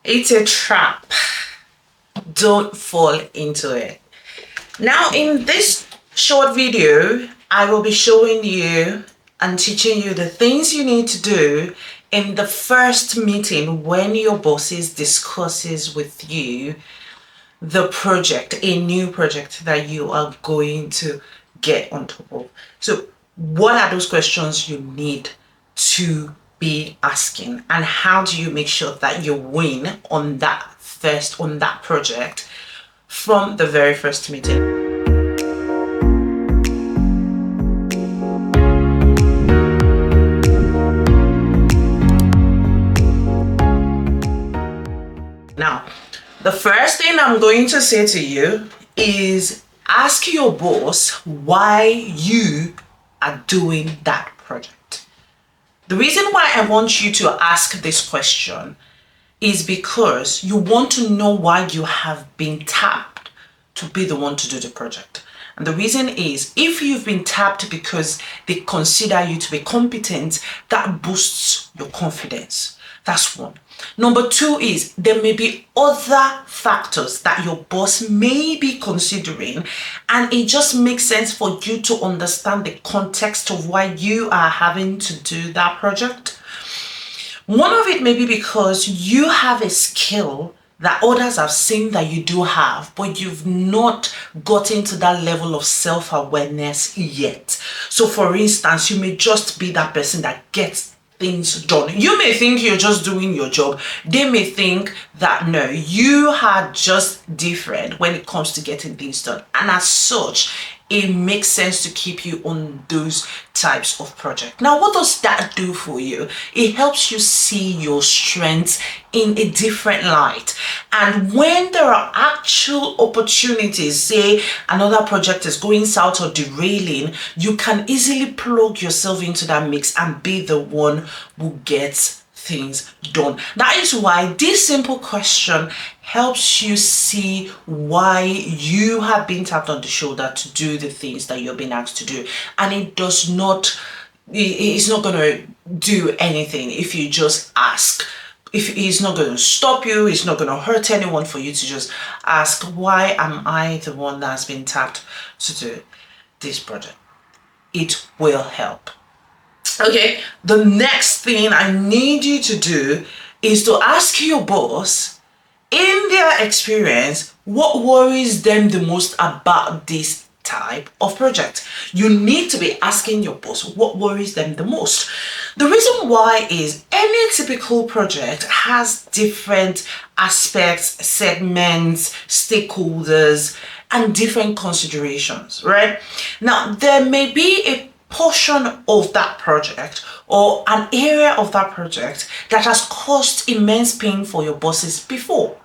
It's a trap. Don't fall into it. Now, in this short video, I will be showing you and teaching you the things you need to do in the first meeting when your bosses discusses with you the project, a new project that you are going to get on top of. So what are those questions you need to be asking, and how do you make sure that you win on that project from the very first meeting? Now, the first thing I'm going to say to you is ask your boss why you are doing that project. The reason why I want you to ask this question is because you want to know why you have been tapped to be the one to do the project. And the reason is, if you've been tapped because they consider you to be competent, that boosts your confidence. That's one. Number two is, there may be other factors that your boss may be considering, and it just makes sense for you to understand the context of why you are having to do that project. One of it may be because you have a skill that others have seen that you do have, but you've not gotten to that level of self-awareness yet. So for instance, you may just be that person that gets things done. You may think you're just doing your job. They may think that no, you are just different when it comes to getting things done. And as such, it makes sense to keep you on those types of projects. Now, what does that do for you? It helps you see your strengths in a different light. And when there are actual opportunities, say another project is going south or derailing, you can easily plug yourself into that mix and be the one who gets things done. That is why this simple question helps you see why you have been tapped on the shoulder to do the things that you're being asked to do. And it's not going to do anything if you just ask. If it's not going to stop you, it's not going to hurt anyone for you to just ask, why am I the one that's been tapped to do this project? It will help. Okay, the next thing I need you to do is to ask your boss, in their experience, what worries them the most about this type of project. You need to be asking your boss what worries them the most. The reason why is, any typical project has different aspects, segments, stakeholders, and different considerations, right? Now, there may be a portion of that project or an area of that project that has caused immense pain for your bosses before,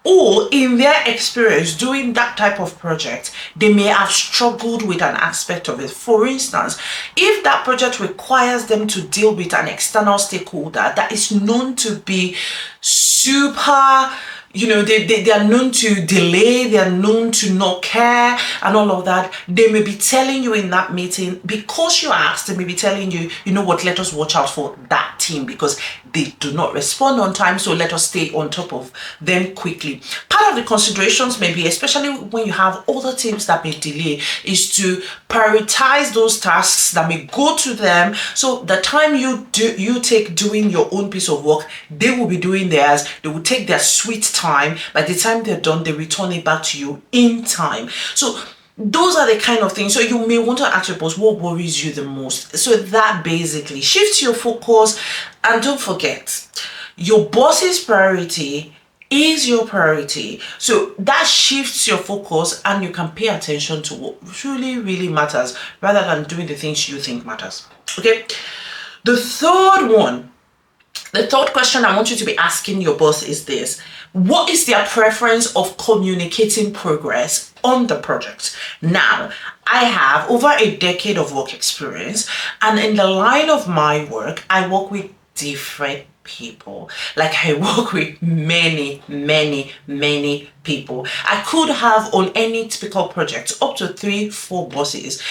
or in their experience doing that type of project, they may have struggled with an aspect of it. For instance, if that project requires them to deal with an external stakeholder that is known to be super, they are known to delay, they are known to not care and all of that, they may be telling you in that meeting, because you asked, they may be telling you, you know what, let us watch out for that team because they do not respond on time, so let us stay on top of them quickly. Part of the considerations may be, especially when you have other teams that may delay, is to prioritize those tasks that may go to them, so the time you take doing your own piece of work, they will be doing theirs. They will take their sweet time. By the time they're done, they return it back to you in time. So those are the kind of things. So you may want to ask your boss, what worries you the most? So that basically shifts your focus. And don't forget, your boss's priority is your priority. So that shifts your focus, and you can pay attention to what really matters rather than doing the things you think matters. Okay. The third question I want you to be asking your boss is this: what is their preference of communicating progress on the project? Now, I have over a decade of work experience, and in the line of my work, I work with different people. Like, I work with many people. I could have on any typical project up to 3-4 bosses,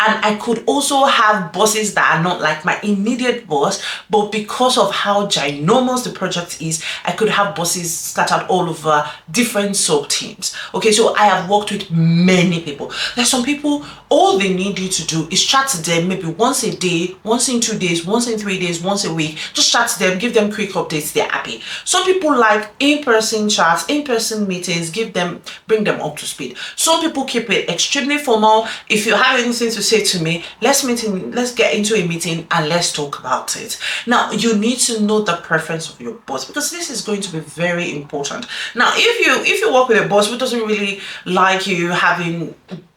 and I could also have bosses that are not like my immediate boss, but because of how ginormous the project is, I could have bosses scattered all over different sub teams. Okay, so I have worked with many people. There's some people, all they need you to do is chat to them maybe once a day, once in 2 days, once in 3 days, once a week. Just chat to them, give them quick updates, they're happy. Some people like in-person chats, in-person meetings, bring them up to speed. Some people keep it extremely formal. If you have anything to say to me, let's get into a meeting and let's talk about it. Now, you need to know the preference of your boss, because this is going to be very important. Now, if you work with a boss who doesn't really like you having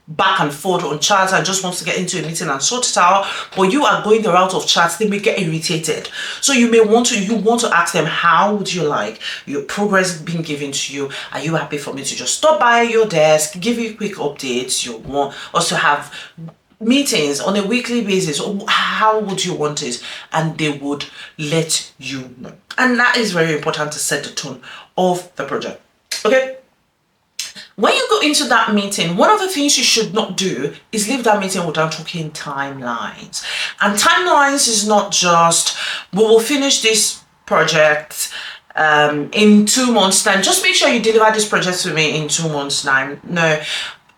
back and forth on chats and just wants to get into a meeting and sort it out, but you are going the route of chats, they may get irritated. So you want to ask them, how would you like your progress being given to you? Are you happy for me to just stop by your desk, give you quick updates? You want us to have meetings on a weekly basis, or how would you want it? And they would let you know. And that is very important to set the tone of the project. Okay, when you go into that meeting, one of the things you should not do is leave that meeting without talking timelines. And timelines is not just, we will finish this project in 2 months' time. Just make sure you deliver this project to me in 2 months' time. No.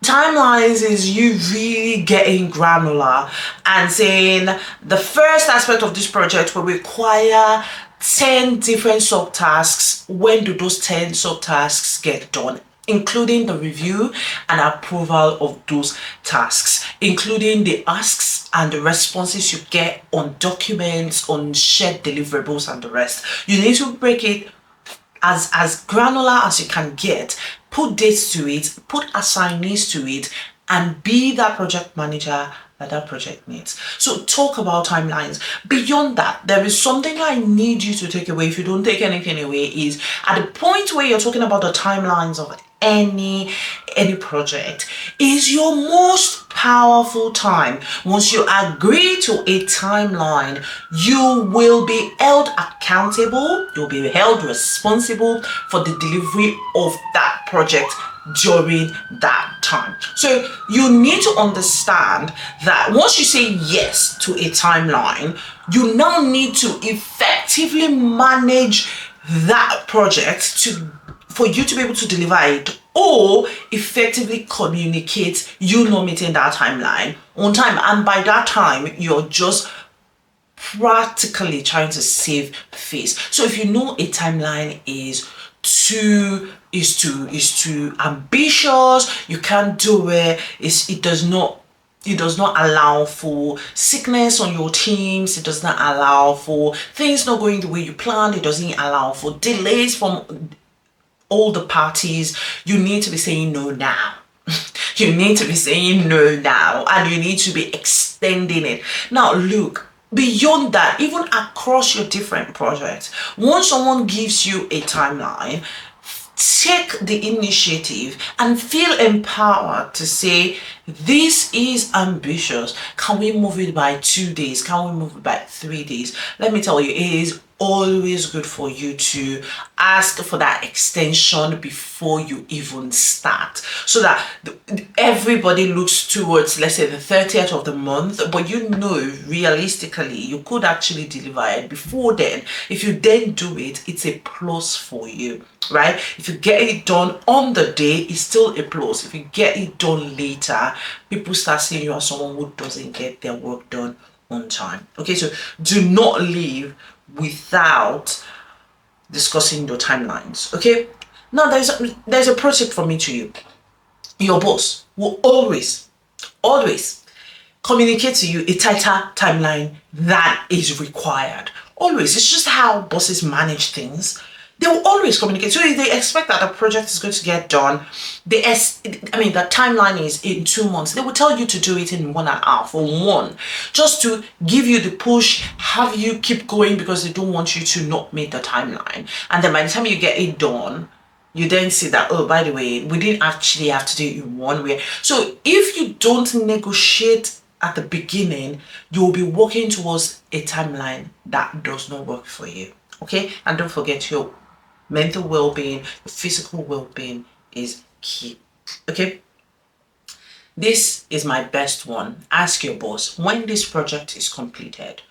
Timelines is you really getting granular and saying the first aspect of this project will require 10 different subtasks. When do those 10 subtasks get done? Including the review and approval of those tasks, including the asks and the responses you get on documents, on shared deliverables and the rest. You need to break it as granular as you can get, put dates to it, put assignees to it, and be that project manager that project needs. So talk about timelines. Beyond that, there is something I need you to take away. If you don't take anything away, is at the point where you're talking about the timelines of any project, is your most powerful time. Once you agree to a timeline, you will be held accountable, you'll be held responsible for the delivery of that project during that time. So you need to understand that once you say yes to a timeline, you now need to effectively manage that project for you to be able to deliver it, or effectively communicate you not meeting that timeline on time. And by that time, you're just practically trying to save face. So if you know a timeline is too ambitious, you can't do it, it does not allow for sickness on your teams, it does not allow for things not going the way you planned, it doesn't allow for delays from all the parties, you need to be saying no now. You need to be saying no now, and you need to be extending it. Now look, beyond that, even across your different projects, once someone gives you a timeline, take the initiative and feel empowered to say, this is ambitious. Can we move it by 2 days? Can we move it by 3 days? Let me tell you, it is always good for you to ask for that extension before you even start, so that everybody looks towards, let's say, the 30th of the month, but you know realistically you could actually deliver it before then. If you then do it, it's a plus for you, right? If you get it done on the day, it's still a plus. If you get it done later, people start seeing you as someone who doesn't get their work done on time. Okay, so do not leave without discussing your timelines. Okay, now there's a pro tip from me to you. Your boss will always communicate to you a tighter timeline than is required. Always. It's just how bosses manage things. They will always communicate. So if they expect that the project is going to get done, the timeline is in 2 months, they will tell you to do it in 1.5 or 1, just to give you the push, have you keep going, because they don't want you to not meet the timeline. And then by the time you get it done, you then see that, oh, by the way, we didn't actually have to do it in 1 way. So if you don't negotiate at the beginning, you'll be working towards a timeline that does not work for you. Okay, and don't forget, your mental well-being, your physical well-being is key. Okay. This is my best one. Ask your boss, when this project is completed,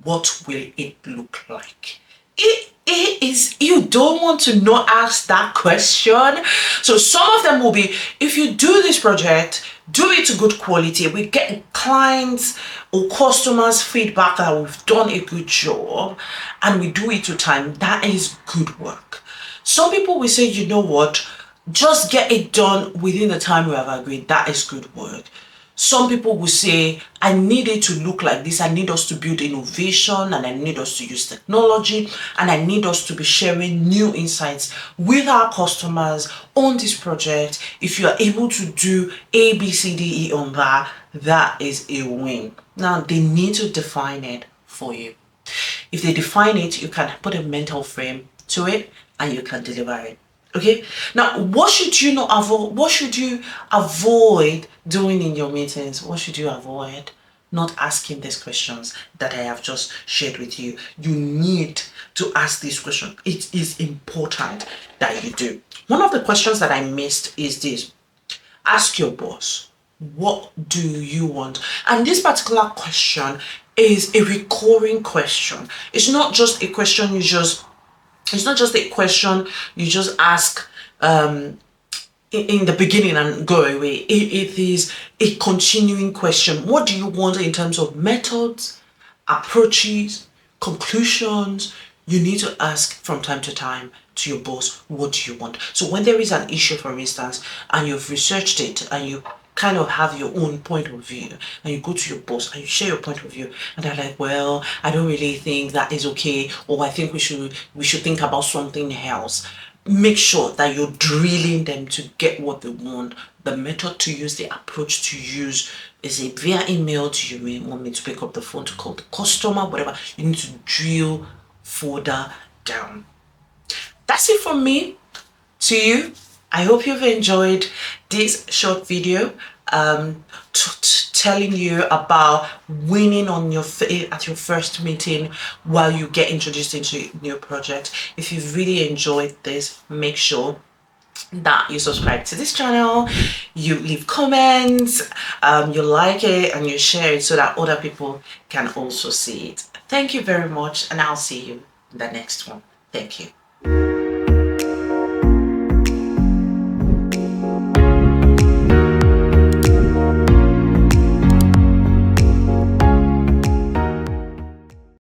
what will it look like? It is, you don't want to not ask that question. So some of them will be, if you do this project, do it to good quality. We get clients or customers feedback that we've done a good job and we do it to time. That is good work. Some people will say, you know what, just get it done within the time we have agreed. That is good work. Some people will say, I need it to look like this. I need us to build innovation and I need us to use technology and I need us to be sharing new insights with our customers on this project. If you are able to do A, B, C, D, E on that, that is a win. Now, they need to define it for you. If they define it, you can put a mental frame to it and you can deliver it. Okay, now what should you not avoid? What should you avoid doing in your meetings? What should you avoid? Not asking these questions that I have just shared with you. You need to ask these questions. It is important that you do. One of the questions that I missed is this: ask your boss, what do you want? And this particular question is a recurring question. It's not just a question it's not just a question you just ask in the beginning and go away. It is a continuing question. What do you want in terms of methods, approaches, conclusions? You need to ask from time to time to your boss, what do you want? So when there is an issue, for instance, and you've researched it and you kind of have your own point of view and you go to your boss and you share your point of view and they're like, well, I don't really think that is okay, or I think we should think about something else. Make sure that you're drilling them to get what they want. The method to use, the approach to use, is it via email? Do you want me to pick up the phone to call the customer? Whatever, you need to drill further down. That's it from me to you. I hope you've enjoyed this short video telling you about winning on at your first meeting while you get introduced into a new project. If you've really enjoyed this, make sure that you subscribe to this channel, you leave comments, you like it and you share it so that other people can also see it. Thank you very much and I'll see you in the next one. Thank you.